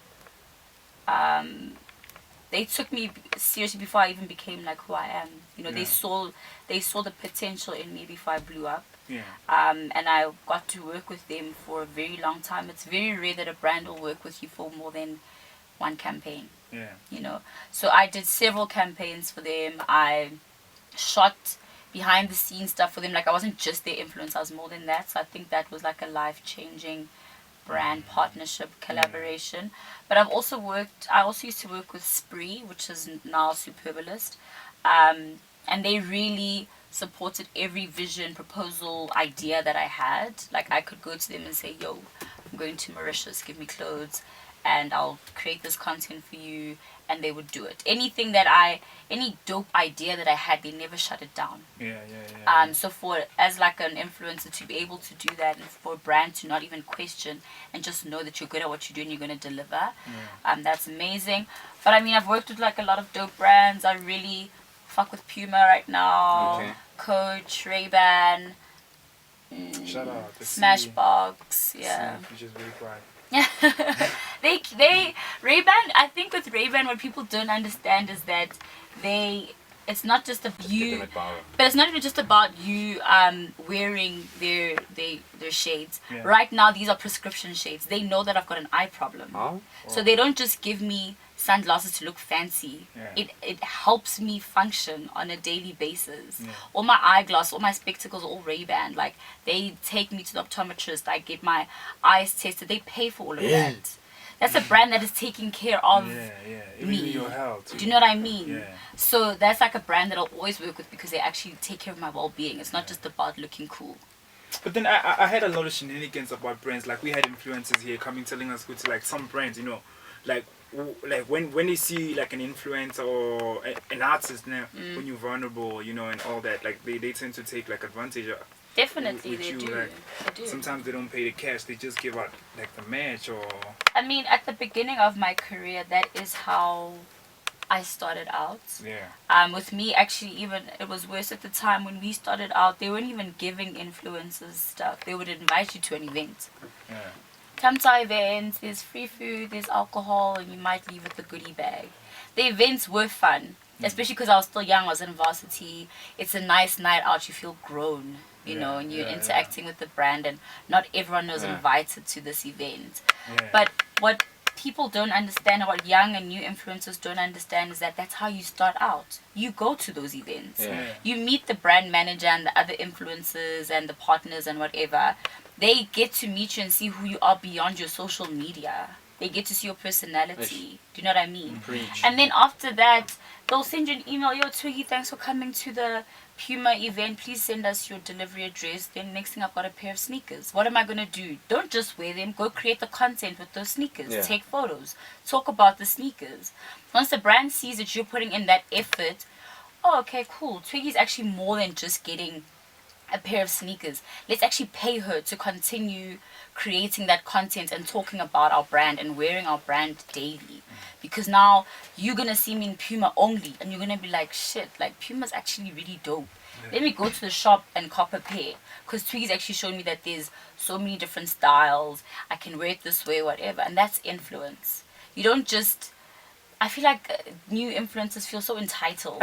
took me seriously before I even became like who I am. You know, they saw the potential in me before I blew up. Yeah. And I got to work with them for a very long time. It's very rare that a brand will work with you for more than one campaign. Yeah. You know, so I did several campaigns for them. I shot behind the scenes stuff for them. Like I wasn't just their influencer, I was more than that. So I think that was like a life-changing brand partnership collaboration. But I also used to work with Spree, which is now Superbalist, and they really supported every vision, proposal, idea that I had. Like I could go to them and say, yo, I'm going to Mauritius, give me clothes and I'll create this content for you, and they would do it. Any dope idea that I had, they never shut it down. Yeah. So as like an influencer to be able to do that, and for a brand to not even question and just know that you're good at what you do and you're going to deliver, that's amazing. But I mean, I've worked with like a lot of dope brands. I really fuck with Puma right now, Coach, Ray-Ban, Shout out to Smashbox, yeah. You just really quiet. they Ray-Ban, I think with Ray-Ban what people don't understand is that it's not just about you, but it's not even just about you wearing their shades. Right now these are prescription shades. They know that I've got an eye problem. So they don't just give me sunglasses to look fancy. It helps me function on a daily basis. All my eyeglasses, all my spectacles are all Ray-Ban. Like they take me to the optometrist, I get my eyes tested, they pay for all of that. That's a brand that is taking care of Even me. your health. Do you know what I mean? Yeah. So that's like a brand that I'll always work with because they actually take care of my well-being. It's not just about looking cool. But then I had a lot of shenanigans about brands. Like we had influencers here coming telling us go to like some brands, you know, like when they see like an influencer or an artist now, when you're vulnerable, you know, and all that, like they tend to take like advantage of. Definitely, with they you, do. like, They do. Sometimes they don't pay the cash; they just give out like the match or. I mean, at the beginning of my career, that is how I started out. Yeah. With me, actually, even it was worse at the time when we started out. They weren't even giving influencers stuff. They would invite you to an event. Yeah. Come to our events. There's free food. There's alcohol, and you might leave with the goodie bag. The events were fun, especially because I was still young. I was in varsity. It's a nice night out. You feel grown. You know, and you're interacting with the brand, and not everyone was invited to this event. But what people don't understand, or what young and new influencers don't understand, is that that's how you start out. You go to those events. You meet the brand manager and the other influencers and the partners and whatever. They get to meet you and see who you are beyond your social media. They get to see your personality. Do you know what I mean? Preach. And then after that, they'll send you an email. Yo, Twiggy, thanks for coming to the Puma event. Please send us your delivery address. Then next thing, I've got a pair of sneakers. What am I going to do? Don't just wear them. Go create the content with those sneakers. Yeah. Take photos. Talk about the sneakers. Once the brand sees that you're putting in that effort, oh, okay, cool. Twiggy's actually more than just getting a pair of sneakers. Let's actually pay her to continue creating that content and talking about our brand and wearing our brand daily. Because now you're gonna see me in Puma only and you're gonna be like, shit, like Puma's actually really dope. Let me go to the shop and cop a pair. Because Twiggy's actually shown me that there's so many different styles. I can wear it this way, whatever. And that's influence. You don't just... I feel like new influencers feel so entitled.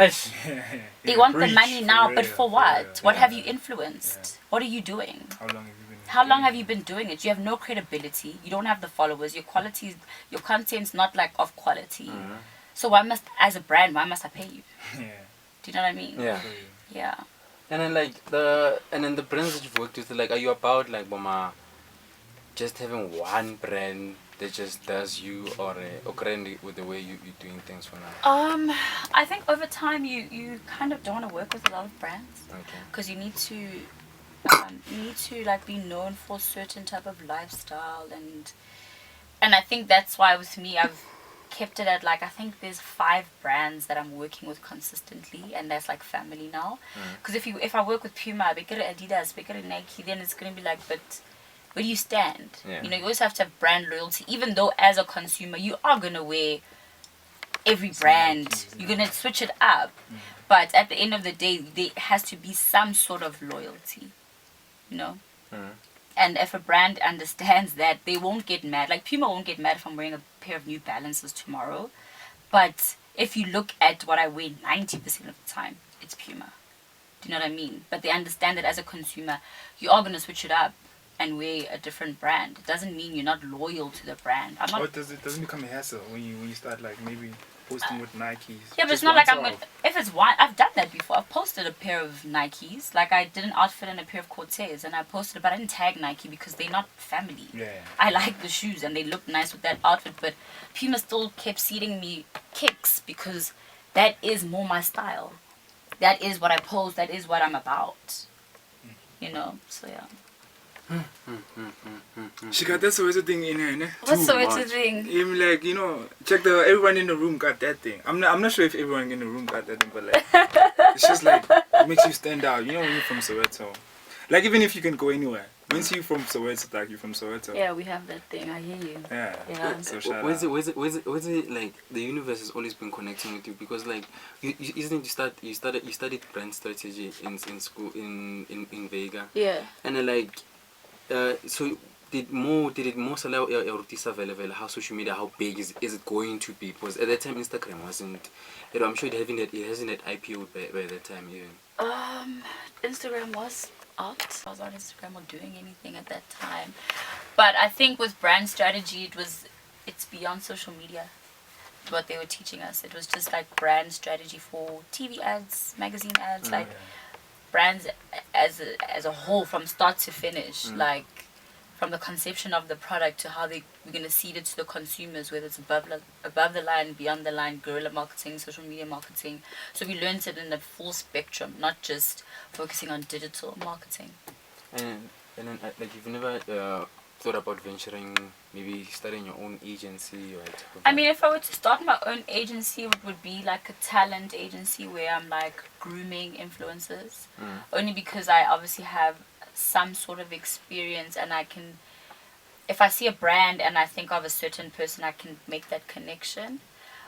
They want the money now, but for what? What have you influenced? What are you doing? How long have you been How long have you been doing it? You have no credibility. You don't have the followers. Your content's not like of quality. So why must, as a brand, why must I pay you? Yeah. Do you know what I mean? Yeah. Yeah. And then like the brands that you've worked with, like, are you about like Boma just having one brand that just does you, or currently with the way you're doing things for now? I think over time you kind of don't want to work with a lot of brands. Okay. Because you need to like be known for a certain type of lifestyle, and I think that's why with me I've kept it at like, I think there's 5 brands that I'm working with consistently, and that's like family now. Because if I work with Puma, bigger Adidas, bigger Nike, then it's gonna be like, but where do you stand? Yeah. You know, you always have to have brand loyalty, even though as a consumer you are gonna wear every brand, you're gonna switch it up, but at the end of the day there has to be some sort of loyalty, you know. And if a brand understands that, they won't get mad. Like Puma won't get mad if I'm wearing a pair of New Balances tomorrow, but if you look at what I wear 90% of the time, it's Puma. Do you know what I mean? But they understand that as a consumer you are gonna switch it up and wear a different brand. It doesn't mean you're not loyal to the brand. I'm not. Or doesn't become a hassle when you start like maybe posting with Nikes? Yeah, but it's not like I'm going to... If it's one... I've done that before. I've posted a pair of Nikes. Like, I did an outfit and a pair of Cortez, and I posted it, but I didn't tag Nike because they're not family. Yeah. I like the shoes, and they look nice with that outfit, but Puma still kept seeding me kicks because that is more my style. That is what I post. That is what I'm about. You know? So, yeah. She got that Soweto thing in her, ne? What's the Soweto thing? Even like, you know, everyone in the room got that thing. I'm not sure if everyone in the room got that thing, but like, it's just like, it makes you stand out. You know when you're from Soweto. Like, even if you can go anywhere. Once you're from Soweto, like, you're from Soweto. Yeah, we have that thing. I hear you. Yeah. So shout Where's out. it like the universe has always been connecting with you, because like you studied brand strategy in school in Vega. Yeah. And then like so did it more rutisa how social media, how big is it going to be? Because at that time Instagram wasn't, you know, I'm sure it hasn't had IPO by that time even. Instagram was out. I was on Instagram or doing anything at that time. But I think with brand strategy it's beyond social media. What they were teaching us. It was just like brand strategy for TV ads, magazine ads, like brands as a whole from start to finish, like from the conception of the product to how we're going to seed it to the consumers, whether it's above the line, beyond the line, guerrilla marketing, social media marketing. So we learned it in the full spectrum, not just focusing on digital marketing. And then like you've never thought about venturing, maybe starting your own agency, right? I mean, if I were to start my own agency, it would be like a talent agency where I'm like grooming influencers. Only because I obviously have some sort of experience, and I can, if I see a brand and I think of a certain person, I can make that connection.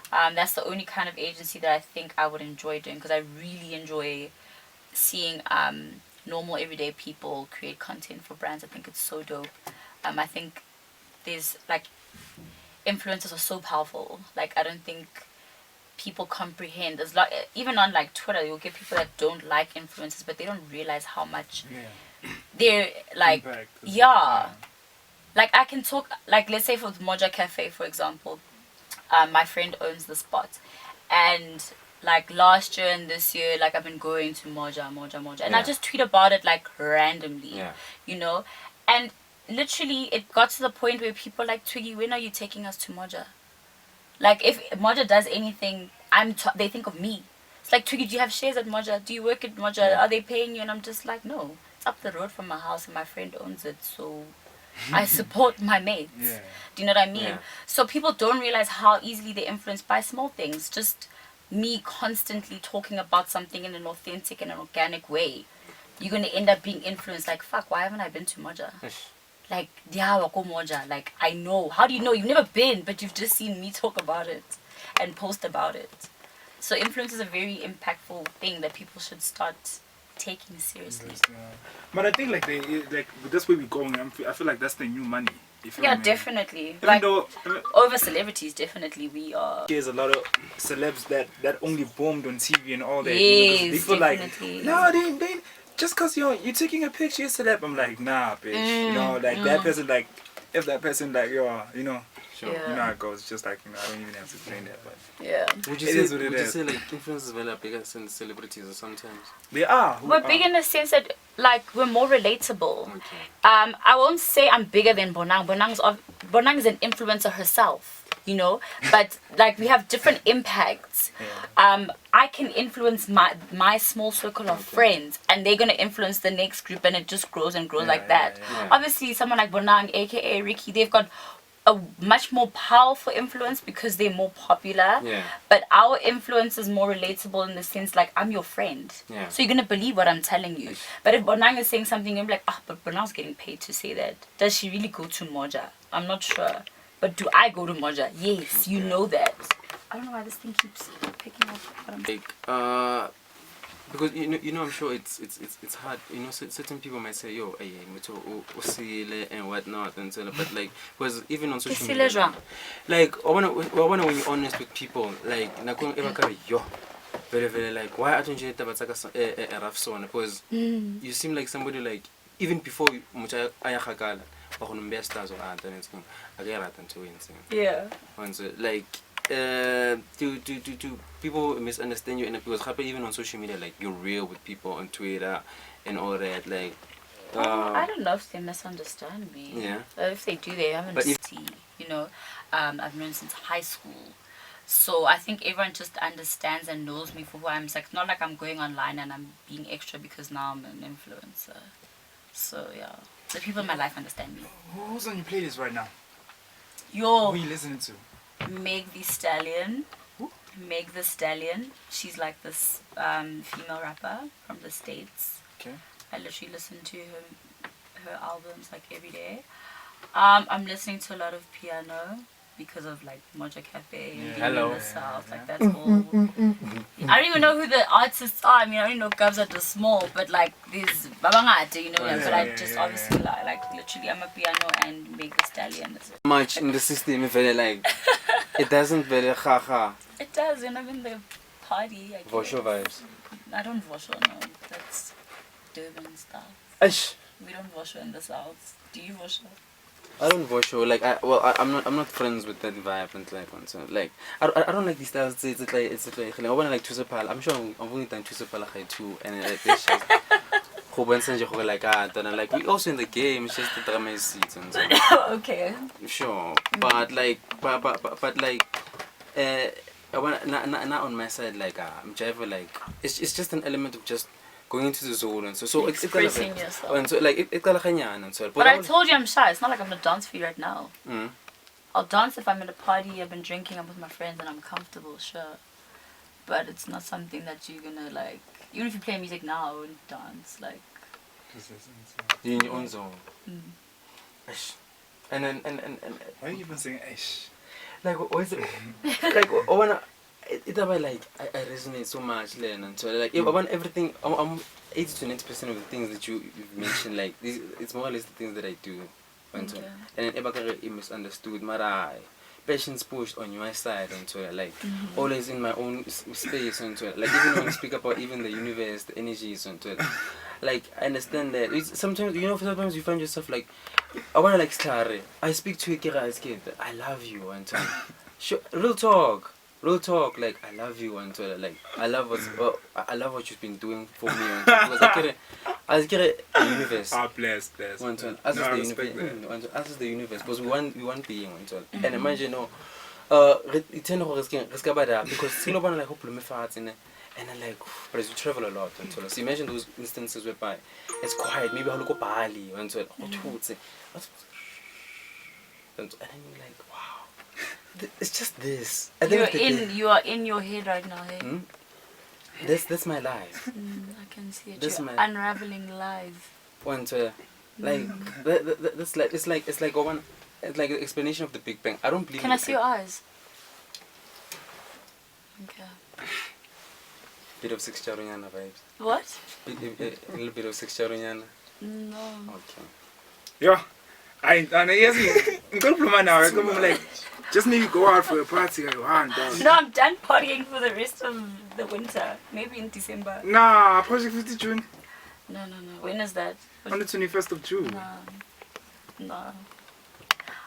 That's the only kind of agency that I think I would enjoy doing, because I really enjoy seeing normal everyday people create content for brands. I think it's so dope. I think there's like, influencers are so powerful. Like, I don't think people comprehend. There's like, even on like Twitter, you'll get people that don't like influencers, but they don't realize how much they're like, like I can talk, like let's say for Moja Cafe, for example, my friend owns the spot, and like last year and this year, like I've been going to Moja, and I just tweet about it like randomly, you know, and literally, it got to the point where people like, Twiggy, when are you taking us to Moja? Like, if Moja does anything, they think of me. It's like, Twiggy, do you have shares at Moja? Do you work at Moja? Are they paying you? And I'm just like, no, it's up the road from my house and my friend owns it, so I support my mates. Yeah. Do you know what I mean? Yeah. So people don't realize how easily they're influenced by small things. Just me constantly talking about something in an authentic and an organic way. You're going to end up being influenced. Like, fuck, why haven't I been to Moja? Like, yeah, wako Moja. Like, I know. How do you know? You've never been, but you've just seen me talk about it and post about it. So influence is a very impactful thing that people should start taking seriously. But I think like with this way we're going, I feel like that's the new money. You feel Yeah, me? definitely. Even Like, though over celebrities, definitely we are. there's a lot of celebs that only boomed on TV and all that. Yes, you know, 'cause people definitely. like, no, they just cause you're taking a picture, you're a celeb. I'm like, nah, bitch. You know, like that person, like if that person, like you know. Sure. Yeah. You know how it goes. Just like, I don't even have to explain that, but Yeah. Would you It say, is what it would you is. say like influencers are bigger than celebrities or sometimes? they are. Who We're are. big in the sense that, like, we're more relatable. Okay. I won't say I'm bigger than Bonang. Bonang is an influencer herself, you know, but like we have different impacts. I can influence my small circle of friends, and they're gonna influence the next group, and it just grows and grows like that. yeah. Obviously, someone like Bonang, aka Ricky, they've got a much more powerful influence because they're more popular. Yeah. But our influence is more relatable in the sense like I'm your friend. Yeah. So you're gonna believe what I'm telling you. But if Bonang is saying something, you'll be like, but Bonang's getting paid to say that. Does she really go to Moja? I'm not sure. But do I go to Moja? Yes, you know that. I don't know why this thing keeps picking up what I'm Like because you know I'm sure it's hard. You know, certain people might say, yo, hey, usile and whatnot and so, but like because even on social media, like I wanna be honest with people. Like nakong ever yo, very like why aren't you a rough son? Because you seem like somebody like even before mucha ayakakala, bakunumbia stars or art and everything. Agera tanto insane. Yeah. And so like. To people misunderstand you, and because happen even on social media, like you're real with people on Twitter and all that, like I don't know if they misunderstand me. Yeah. If they do, they haven't But if- seen. You know, I've known since high school. So I think everyone just understands and knows me for who I am. It's like not like I'm going online and I'm being extra because now I'm an influencer. So yeah, the people in my life understand me. Who's on your playlist right now? Yo, Who are you listening to? Meg the Stallion. Who? Meg the Stallion. She's like this female rapper from the States. Okay. I literally listen to her albums like every day. I'm listening to a lot of piano because of like Moja Cafe and being Hello. in the South. Like that's all. I don't even know who the artists are. I mean, I only know Gabs at the small, but like these Babangate, you know. But I just obviously like literally I'm a piano and Meg the Stallion. much in the system. If like it doesn't very haha. It does, and I'm in the party. I guess. Vosho vibes. I don't vosho, no. That's Durban stuff. Ish. We don't vosho in the South. Do you vosho? I don't vosho. Like I'm not friends with that vibe and like one. So like I don't like these styles. It's like I wanna like Tusapal. I'm sure I'm going to Tusapal too, and like this shit. Like we also in the game. It's just the drama seats and so. Okay. Sure, but like, but like, I want not on my side. Like, I'm jive, like it's just an element of just going into the zone and so Expressing yourself. and so like it and so. But I told you I'm shy. It's not like I'm gonna dance for you right now. Mm. I'll dance if I'm at a party, I've been drinking, I'm with my friends and I'm comfortable, sure. But it's not something that you're gonna like, even if you play music now, I wouldn't dance, like. You're in your own zone. Mm. Ish. And then Why are you even saying ish? like what is it? Like I wanna. It's about like I resonate so much, Len, and so like I want everything. I'm 80 to 90% of the things that you've mentioned. Like these, it's more or less the things that I do. And so, and then everybody misunderstood. Mara, patience pushed on your side, and so like always in my own space, and so like even when you speak about even the universe, the energies, and so like I understand that. It's, sometimes sometimes you find yourself like I wanna like Stare. I speak to Ikira as kid. I love you, and so sure, real talk. Like I love you, and so like I love what you've been doing for me, and because I get it. The universe. Ah, bless. One turn. No, As I is the respect that. universe. As is the universe. Because we want being one turn. And imagine, it's in risk about that because still one like hopefully me fast in. And then like, but as you travel a lot, and so imagine those instances whereby it's quiet. Maybe I'll go Bali, and so and then you're like, wow, it's just this. You are in your head right now, hey? That's my life. I can see it. This You're my- unraveling live. One to like that's like it's like an explanation of the Big Bang. I don't believe. Can I see your eyes? Okay. Bit of 6 charunyana vibes. What? A little bit of 6 charunyana. No. Okay. Yeah. I yes, I'm gonna play now. I'm like, just maybe go out for a party. Like, I'm done. No, I'm done partying for the rest of the winter. Maybe in December. Nah, Project 50 June. No. When is that? On the 21st of June. No.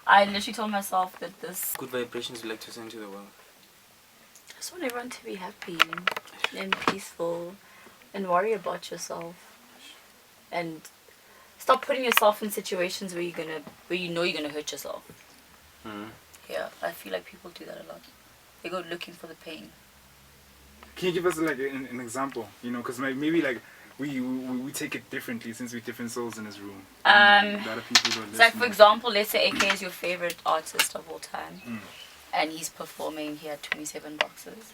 I literally told myself that this. Good vibrations you like to send to the world. I just want everyone to be happy and peaceful and worry about yourself. And stop putting yourself in situations where you know you're gonna hurt yourself. Yeah, I feel like people do that a lot. They go looking for the pain. Can you give us like an example? You know, because maybe like we take it differently since we're different souls in this room. A lot of people don't It's like, listen. for example, let's say AK is your favorite artist of all time. And he's performing here at 27 boxes.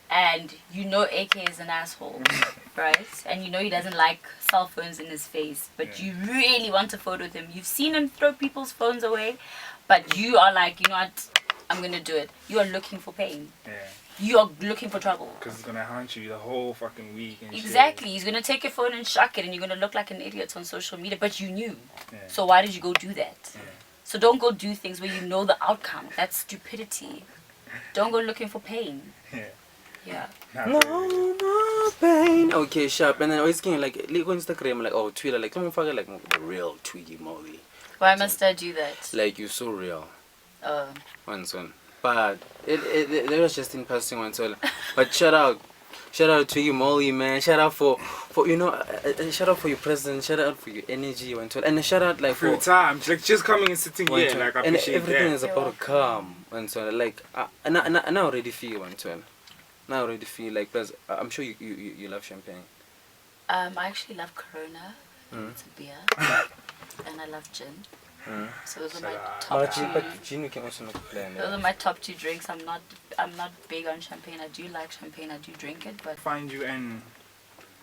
And you know AK is an asshole, right? And you know he doesn't like cell phones in his face, but you really want a photo with him. You've seen him throw people's phones away, but you are like, you know what, I'm gonna do it. You are looking for pain. Yeah. You are looking for trouble. Because it's gonna haunt you the whole fucking week and Exactly. He's gonna take your phone and shuck it, and you're gonna look like an idiot on social media, but you knew. Yeah. So why did you go do that? Yeah. So don't go do things where you know the outcome. That's stupidity. Don't go looking for pain. Yeah. Yeah. No more pain. Okay, sharp. And then always getting like go Instagram like Twitter like come on fuck like the real TwiggyMoli. Why must I do that? Like you're so real. One son. But it was just in passing one so. But shout out TwiggyMoli, man. Shout out for you know shout out for your presence. Shout out for your energy one so. And shout out like For your time, like just coming and sitting here, like I and appreciate everything that. is about to come and so like and I already feel one so. Now I already feel like, plus I'm sure you love champagne. I actually love Corona. It's a beer. And I love gin. So those are my top two. But gin we can also not play. Those are my top 2 drinks. I'm not big on champagne. I do like champagne. I do drink it, but Find you and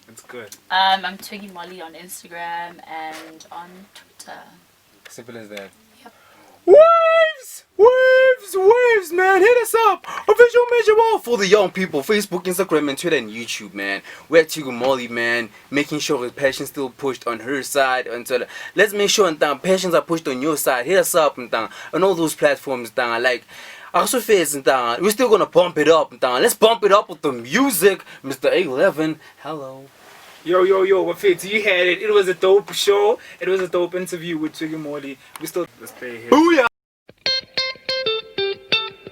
it's good. I'm TwiggyMoli on Instagram and on Twitter. Simple as that. Yep. Waves, man, hit us up. Official measure wall for the young people. Facebook, Instagram, and Twitter and YouTube, man. We're TwiggyMoli, man. Making sure that passion's still pushed on her side. Until let's make sure that passions are pushed on your side. Hit us up and on all those platforms, like. Also, we're still gonna bump it up. Let's bump it up with the music, Mr. 11. Hello. Yo, what fit? You had it. It was a dope show. It was a dope interview with TwiggyMoli. Let's play here. Booyah!